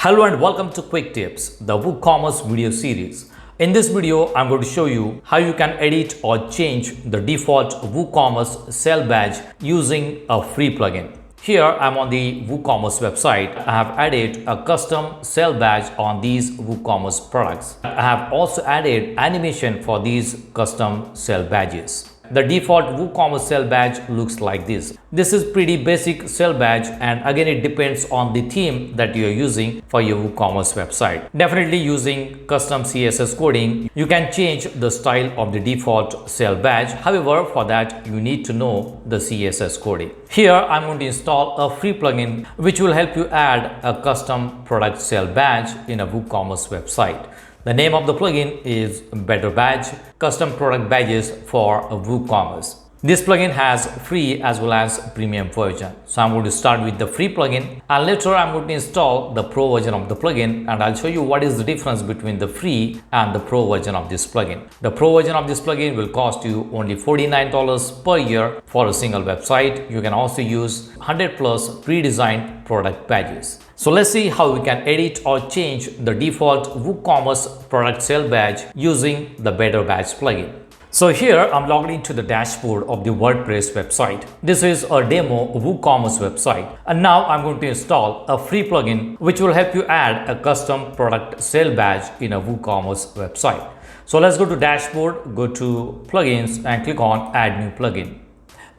Hello and welcome to Quick Tips, the WooCommerce video series. In this video, I'm going to show you how you can edit or change the default WooCommerce sale badge using a free plugin. Here, I'm on the WooCommerce website. I have added a custom sale badge on these WooCommerce products. I have also added animation for these custom sale badges. The default WooCommerce sale badge looks like this. This is pretty basic sale badge, and again it depends on the theme that you are using for your WooCommerce website. Definitely using custom CSS coding, you can change the style of the default sale badge. However, for that you need to know the CSS coding. Here I'm going to install a free plugin which will help you add a custom product sale badge in a WooCommerce website. The name of the plugin is Better Badge, custom product badges for WooCommerce. This plugin has free as well as premium version. So I'm going to start with the free plugin, and later I'm going to install the pro version of the plugin, and I'll show you what is the difference between the free and the pro version of this plugin. The pro version of this plugin will cost you only $49 per year for a single website. You can also use 100 plus pre-designed product badges. So let's see how we can edit or change the default WooCommerce product sale badge using the Better Badge plugin. So here I'm logged into the dashboard of the WordPress website. This is a demo WooCommerce website, and now I'm going to install a free plugin which will help you add a custom product sale badge in a WooCommerce website. So let's go to dashboard, go to plugins and click on add new plugin,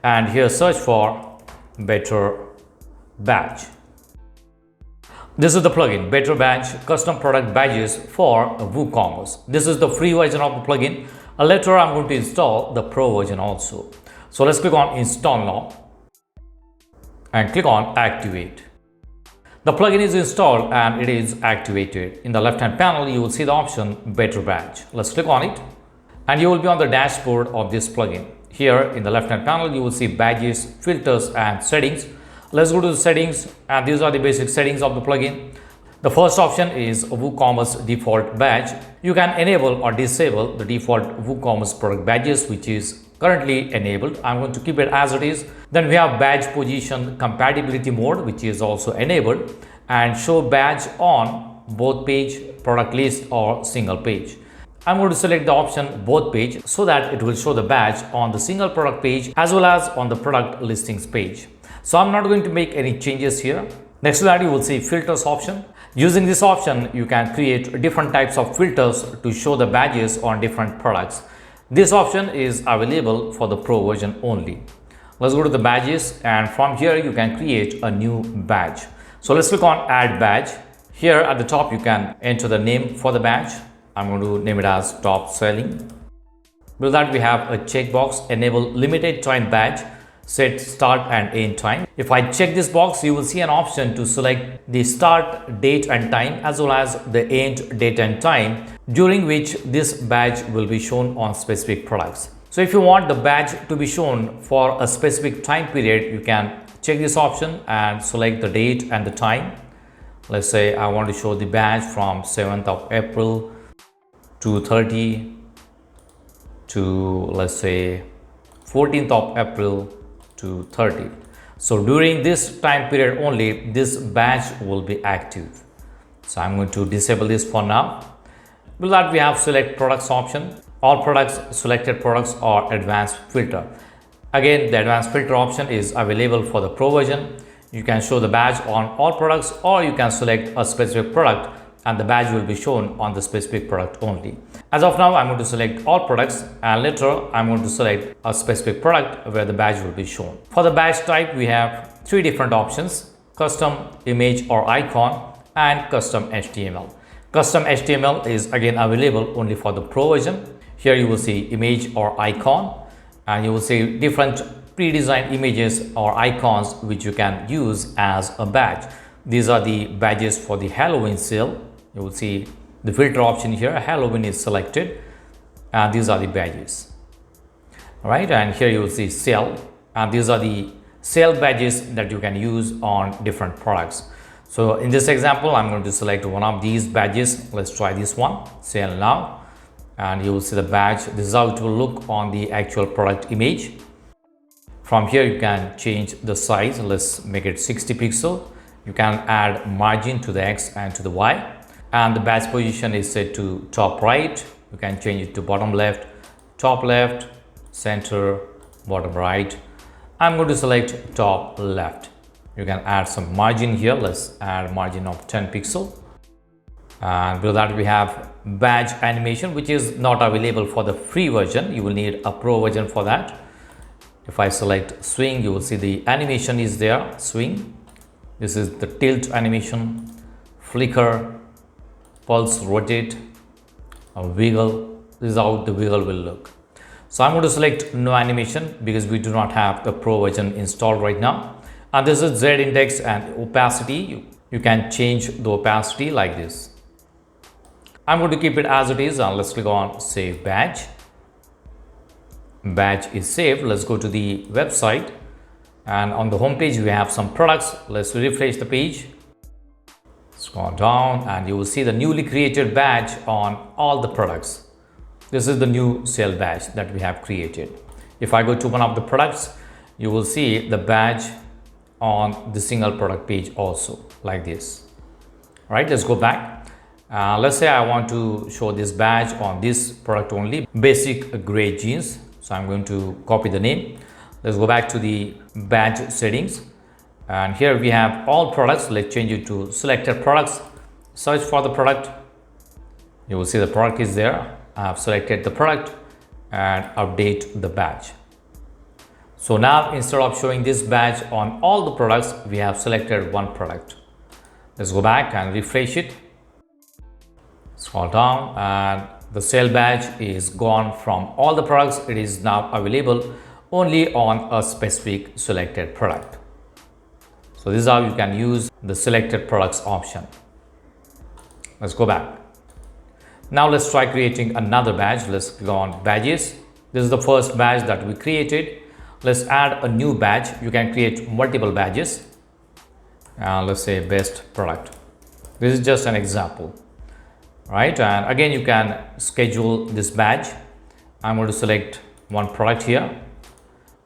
and here search for Better Badge. This is the plugin, Better Badge, custom product badges for WooCommerce. This is the free version of the plugin. Later, I'm going to install the pro version also. So let's click on install now and click on activate. The plugin is installed and it is activated. In the left hand panel, you will see the option Better Badge. Let's click on it and you will be on the dashboard of this plugin. Here in the left hand panel, you will see badges, filters and settings. Let's go to the settings, and these are the basic settings of the plugin. The first option is WooCommerce default badge. You can enable or disable the default WooCommerce product badges, which is currently enabled. I'm going to keep it as it is. Then we have badge position compatibility mode, which is also enabled, and show badge on both page, product list or single page. I'm going to select the option both page so that it will show the badge on the single product page as well as on the product listings page. So I'm not going to make any changes here. Next to that, you will see filters option. Using this option, you can create different types of filters to show the badges on different products. This option is available for the pro version only. Let's go to the badges, and from here you can create a new badge. So let's click on add badge. Here at the top you can enter the name for the badge. I'm going to name it as top selling. Below that we have a checkbox, enable limited time badge, set start and end time. If I check this box, you will see an option to select the start date and time as well as the end date and time during which this badge will be shown on specific products. So if you want the badge to be shown for a specific time period, you can check this option and select the date and the time. Let's say I want to show the badge from 7th of April to 30 to, let's say, 14th of April to 30. So during this time period only, this badge will be active. So I'm going to disable this for now. Below that we have select products option. All products, selected products or advanced filter. Again, the advanced filter option is available for the pro version. You can show the badge on all products, or you can select a specific product and the badge will be shown on the specific product only. As of now, I'm going to select all products, and later I'm going to select a specific product where the badge will be shown. For the badge type, we have three different options: custom, image or icon, and custom HTML. Custom HTML is again available only for the pro version. Here you will see image or icon, and you will see different pre-designed images or icons which you can use as a badge. These are the badges for the Halloween sale. You will see the filter option here, Halloween is selected, and these are the badges. All right, and here you will see sale, and these are the sale badges that you can use on different products. So in this example, I'm going to select one of these badges. Let's try this one, sale now, and you will see the badge. This is how it will look on the actual product image. From here you can change the size. Let's make it 60 pixel. You can add margin to the X and to the Y, and the badge position is set to top right. You can change it to bottom left, top left, center, bottom right. I'm going to select top left. You can add some margin here. Let's add margin of 10 pixel. And below that we have badge animation, which is not available for the free version. You will need a pro version for that. If I select swing, you will see the animation is there, swing. This is the tilt animation, flicker, pulse, rotate, a wiggle. This is how the wiggle will look. So I'm going to select no animation because we do not have the pro version installed right now. And this is Z index and opacity. You can change the opacity like this. I'm going to keep it as it is, and let's click on save badge. Badge is saved. Let's go to the website, and on the home page we have some products. Let's refresh the page. Scroll down and you will see the newly created badge on all the products. This is the new sale badge that we have created. If I go to one of the products, you will see the badge on the single product page also, like this. All right, let's go back. Let's say I want to show this badge on this product only, basic gray jeans. So I'm going to copy the name. Let's go back to the badge settings, and here we have all products. Let's change it to selected products. Search for the product. You will see the product is there. I have selected the product and update the badge. So now instead of showing this badge on all the products, we have selected one product. Let's go back and refresh it. Scroll down and the sale badge is gone from all the products. It is now available only on a specific selected product. So this is how you can use the selected products option. Let's go back. Now let's try creating another badge. Let's click on badges. This is the first badge that we created. Let's add a new badge. You can create multiple badges. Let's say best product. This is just an example. Right, and again you can schedule this badge. I'm going to select one product here.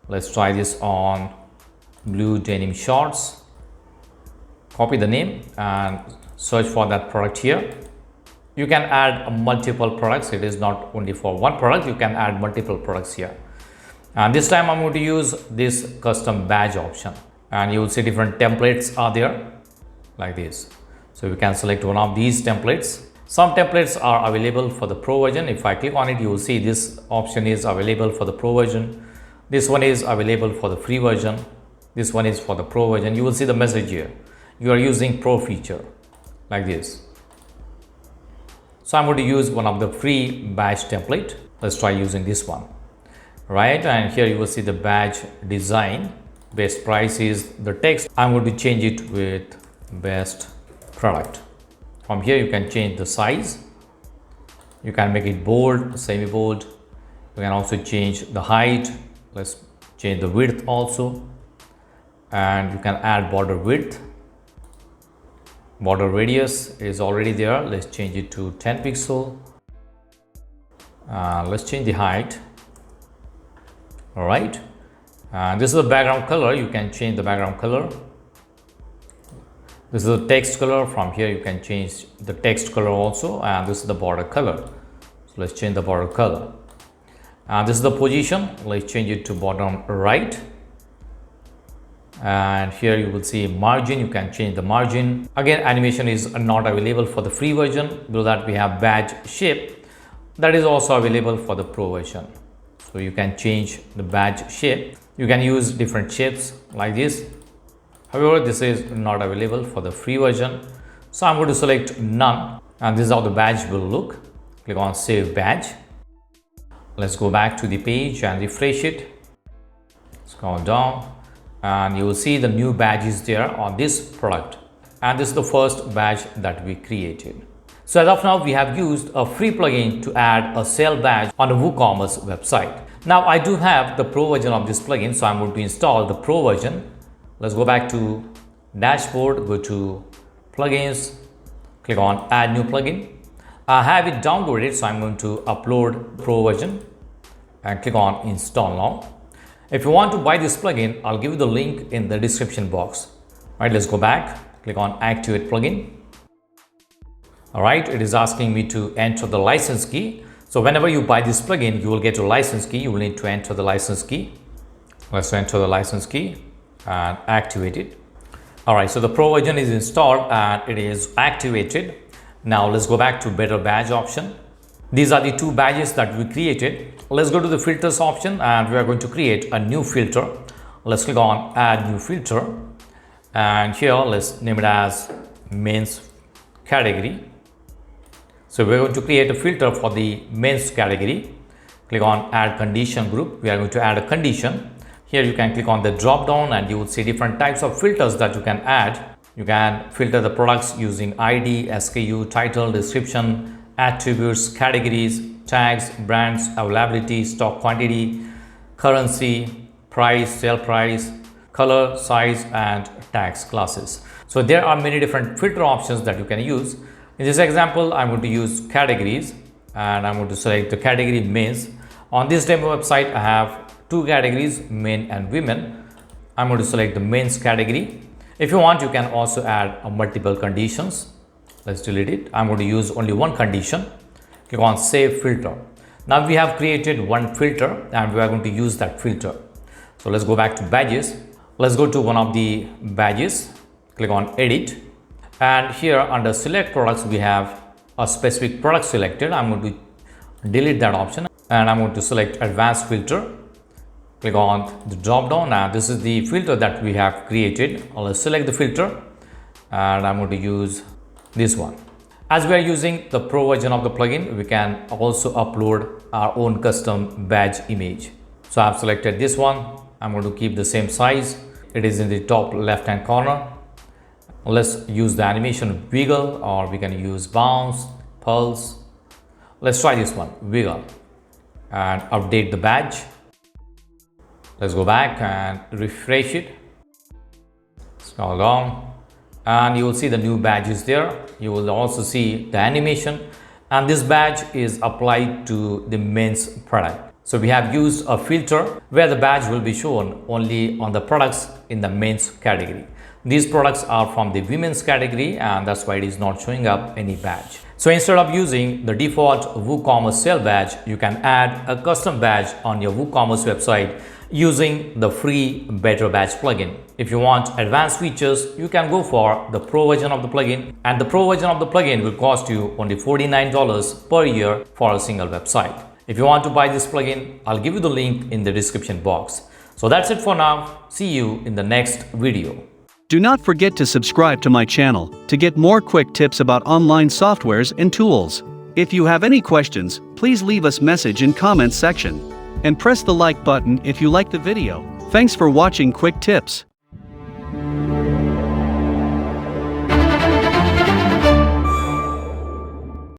Let's try this on blue denim shorts. Copy the name and search for that product here. You can add multiple products. It is not only for one product. You can add multiple products here. And this time I'm going to use this custom badge option, and you will see different templates are there like this. So you can select one of these templates. Some templates are available for the pro version. If I click on it, you will see this option is available for the pro version. This one is available for the free version. This one is for the pro version. You will see the message here. You are using pro feature like this. So I'm going to use one of the free badge template. Let's try using this one. Right, and here you will see the badge design. Best price is the text. I'm going to change it with best product. From here you can change the size. You can make it bold, semi bold. You can also change the height. Let's change the width also, and you can add border width. Border radius is already there. Let's change it to 10 pixel. Let's change the height. All right, and this is the background color. You can change the background color. This is the text color. From here you can change the text color also, and this is the border color. So let's change the border color. And this is the position. Let's change it to bottom right. And here you will see margin. You can change the margin. Again, animation is not available for the free version. Below that we have badge shape. That is also available for the pro version. So you can change the badge shape. You can use different shapes like this. However, this is not available for the free version. So I'm going to select none, and this is how the badge will look. Click on save badge. Let's go back to the page and refresh it. Scroll down and you will see the new badges there on this product. And this is the first badge that we created. So as of now, we have used a free plugin to add a sale badge on a WooCommerce website. Now I do have the pro version of this plugin, so I'm going to install the pro version. Let's go back to dashboard, go to plugins, click on add new plugin. I have it downloaded, so I'm going to upload pro version and click on install now. If you want to buy this plugin, I'll give you the link in the description box. All right, let's go back click on activate plugin. All right, it is asking me to enter the license key. So whenever you buy this plugin, you will get a license key. You will need to enter the license key. Let's enter the license key and activate it. All right, so the pro version is installed and it is activated. Now let's go back to better badge option. These are the two badges that we created. Let's go to the filters option and we are going to create a new filter. Let's click on add new filter, and here let's name it as men's category. So we're going to create a filter for the men's category. Click on add condition group. We are going to add a condition. Here you can click on the drop down and you will see different types of filters that you can add. You can filter the products using ID, SKU, title, description, attributes, categories, tags, brands, availability, stock quantity, currency, price, sale price, color, size, and tags classes. So there are many different filter options that you can use. In this example, I'm going to use categories and I'm going to select the category men's. On this demo website, I have two categories, men and women. I'm going to select the men's category. If you want, you can also add multiple conditions. Let's delete it. I'm going to use only one condition. Click on save filter. Now we have created one filter and we are going to use that filter. So let's go back to badges. Let's go to one of the badges. Click on edit. And here under select products, we have a specific product selected. I'm going to delete that option and I'm going to select advanced filter. Click on the drop down. Now this is the filter that we have created. Let's select the filter and I'm going to use this one. As we are using the pro version of the plugin, we can also upload our own custom badge image. So I've selected this one. I'm going to keep the same size. It is in the top left hand corner. Let's use the animation wiggle, or we can use bounce, pulse. Let's try this one, wiggle, and update the badge. Let's go back and refresh it. Scroll down and you will see the new badges there. You will also see the animation, and this badge is applied to the men's product. So we have used a filter where the badge will be shown only on the products in the men's category. These products are from the women's category and that's why it is not showing up any badge. So instead of using the default WooCommerce sale badge, you can add a custom badge on your WooCommerce website using the free Better Badge plugin. If you want advanced features, you can go for the pro version of the plugin, and the pro version of the plugin will cost you only $49 per year for a single website. If you want to buy this plugin, I'll give you the link in the description box. So that's it for now. See you in the next video. Do not forget to subscribe to my channel to get more quick tips about online softwares and tools. If you have any questions, please leave us message in comments section. And press the like button if you like the video. Thanks for watching Quick Tips.